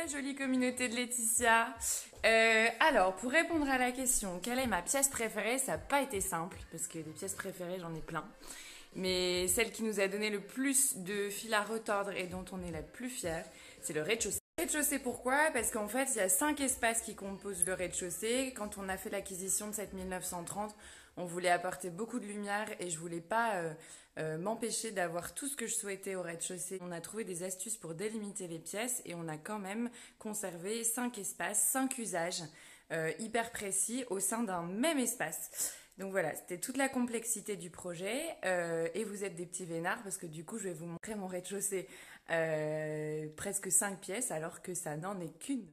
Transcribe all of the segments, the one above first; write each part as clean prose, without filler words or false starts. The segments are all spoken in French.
la jolie communauté de Laetitia. Alors, pour répondre à la question, quelle est ma pièce préférée? Ça n'a pas été simple, parce que des pièces préférées, j'en ai plein. Mais celle qui nous a donné le plus de fil à retordre et dont on est la plus fière, c'est le rez-de-chaussée. Rez-de-chaussée, pourquoi? Parce qu'en fait, il y a 5 espaces qui composent le rez-de-chaussée. Quand on a fait l'acquisition de cette 1930, on voulait apporter beaucoup de lumière et je voulais pas m'empêcher d'avoir tout ce que je souhaitais au rez-de-chaussée. On a trouvé des astuces pour délimiter les pièces et on a quand même conservé 5 espaces, 5 usages hyper précis au sein d'un même espace. Donc voilà, c'était toute la complexité du projet et vous êtes des petits vénards parce que du coup je vais vous montrer mon rez-de-chaussée presque 5 pièces alors que ça n'en est qu'une.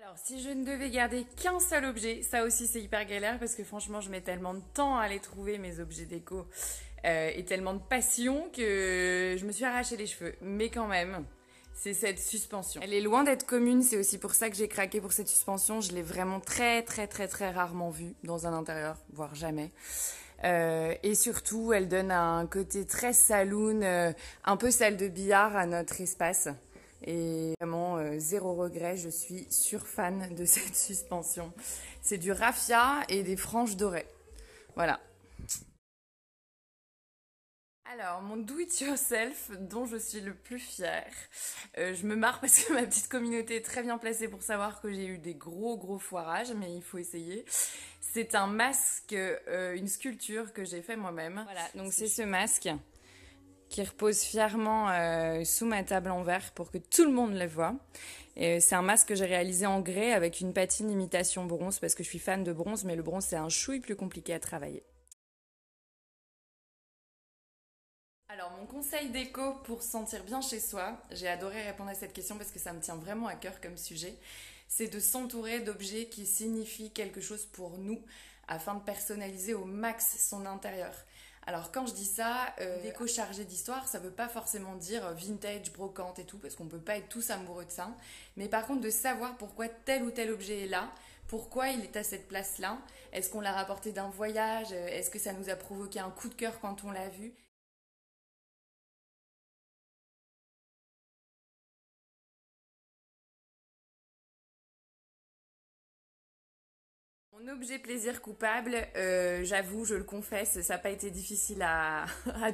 Alors, si je ne devais garder qu'un seul objet, ça aussi c'est hyper galère parce que franchement, je mets tellement de temps à les trouver, mes objets déco, et tellement de passion que je me suis arraché les cheveux. Mais quand même, c'est cette suspension. Elle est loin d'être commune, c'est aussi pour ça que j'ai craqué pour cette suspension. Je l'ai vraiment très rarement vue dans un intérieur, voire jamais. Et surtout, elle donne un côté très saloon, un peu salle de billard à notre espace. Et vraiment, zéro regret, je suis fan de cette suspension. C'est du raffia et des franges dorées. Voilà. Alors, mon do-it-yourself dont je suis le plus fière. Je me marre parce que ma petite communauté est très bien placée pour savoir que j'ai eu des gros foirages, mais il faut essayer. C'est un masque, une sculpture que j'ai fait moi-même. Voilà, donc c'est ce masque qui repose fièrement sous ma table en verre pour que tout le monde le voit. Et c'est un masque que j'ai réalisé en grès avec une patine imitation bronze parce que je suis fan de bronze, mais le bronze c'est un chouille plus compliqué à travailler. Alors, mon conseil déco pour se sentir bien chez soi, j'ai adoré répondre à cette question parce que ça me tient vraiment à cœur comme sujet, c'est de s'entourer d'objets qui signifient quelque chose pour nous afin de personnaliser au max son intérieur. Alors quand je dis ça, déco chargée d'histoire, ça veut pas forcément dire vintage, brocante et tout, parce qu'on peut pas être tous amoureux de ça. Mais par contre de savoir pourquoi tel ou tel objet est là, pourquoi il est à cette place-là, est-ce qu'on l'a rapporté d'un voyage, est-ce que ça nous a provoqué un coup de cœur quand on l'a vu. Mon objet plaisir coupable, j'avoue, je le confesse, ça n'a pas été difficile à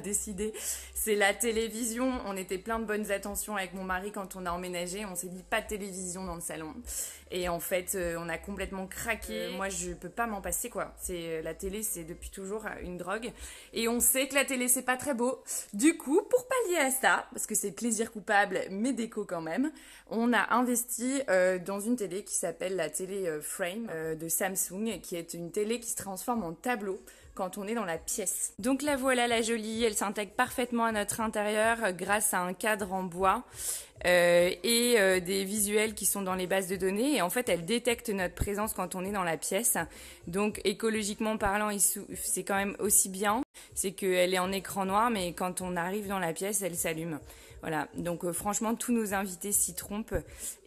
décider. C'est la télévision. On était plein de bonnes attentions avec mon mari quand on a emménagé. On s'est dit pas de télévision dans le salon. Et en fait, on a complètement craqué. Moi, je peux pas m'en passer quoi. C'est la télé, c'est depuis toujours une drogue. Et on sait que la télé c'est pas très beau. Du coup, pour pallier à ça, parce que c'est plaisir coupable, mais déco quand même, on a investi dans une télé qui s'appelle la télé Frame de Samsung, qui est une télé qui se transforme en tableau quand on est dans la pièce. Donc la voilà la jolie, elle s'intègre parfaitement à notre intérieur grâce à un cadre en bois et des visuels qui sont dans les bases de données. Et en fait, elle détecte notre présence quand on est dans la pièce. Donc écologiquement parlant, c'est quand même aussi bien. C'est qu'elle est en écran noir, mais quand on arrive dans la pièce, elle s'allume. Voilà, donc franchement, tous nos invités s'y trompent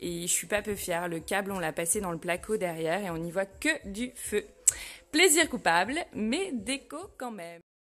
et je suis pas peu fière. Le câble, on l'a passé dans le placo derrière et on n'y voit que du feu. Plaisir coupable, mais déco quand même.